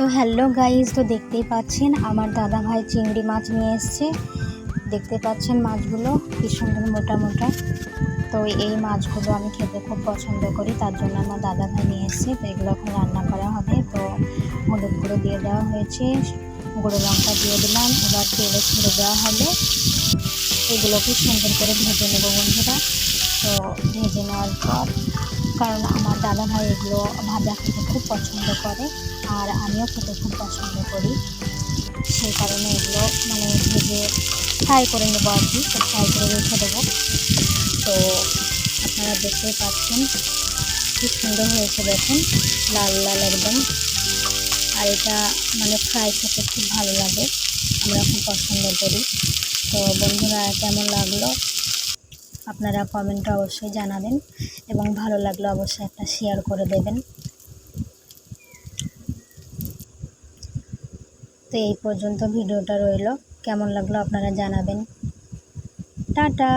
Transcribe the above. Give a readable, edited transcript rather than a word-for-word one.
তো hello guys, তো দেখতেই পাচ্ছেন আমার দাদা ভাই চিংড়ি মাছ নিয়ে এসছে। দেখতে পাচ্ছেন মাছগুলো কি সুন্দর মোটা মোটা। তো এই মাছগুলো আমি খেতে খুব পছন্দ করি, তার জন্য আমার দাদা ভাই নিয়ে এসছে। তো এগুলো এখন রান্না করা হবে। তো হলুদ গুঁড়ো দিয়ে দেওয়া হয়েছে, গুঁড়ো লঙ্কা দিয়ে দিলাম, এবার তেলে ছেড়ে দেওয়া হবে। এগুলোকে সুন্দর করে ভেজে নেবো বন্ধুরা। তো ভেজে নেওয়ার পর, কারণ আমার দাদা ভাই এগুলো ভাজা খেতে খুব পছন্দ করে আর আমিও খেতে খুব পছন্দ করি, সেই কারণে এগুলো ভেজে ফ্রাই করে নেবো আর কি। তো ফ্রাই করে রেখে দেবো। তো আপনারা দেখতেই পাচ্ছেন কি সুন্দর হয়েছে, দেখুন লাল লাল একদম। আর এটা ফ্রাই খেতে খুব ভালো লাগে, আমরা খুব পছন্দ করি। তো বন্ধুরা, কেমন লাগলো আপনারা কমেন্টে অবশ্যই জানাবেন, এবং ভালো লাগলে অবশ্যই একটা শেয়ার করে দেবেন। তো এই পর্যন্ত ভিডিওটা রইল, কেমন লাগলো আপনারা জানাবেন। টাটা।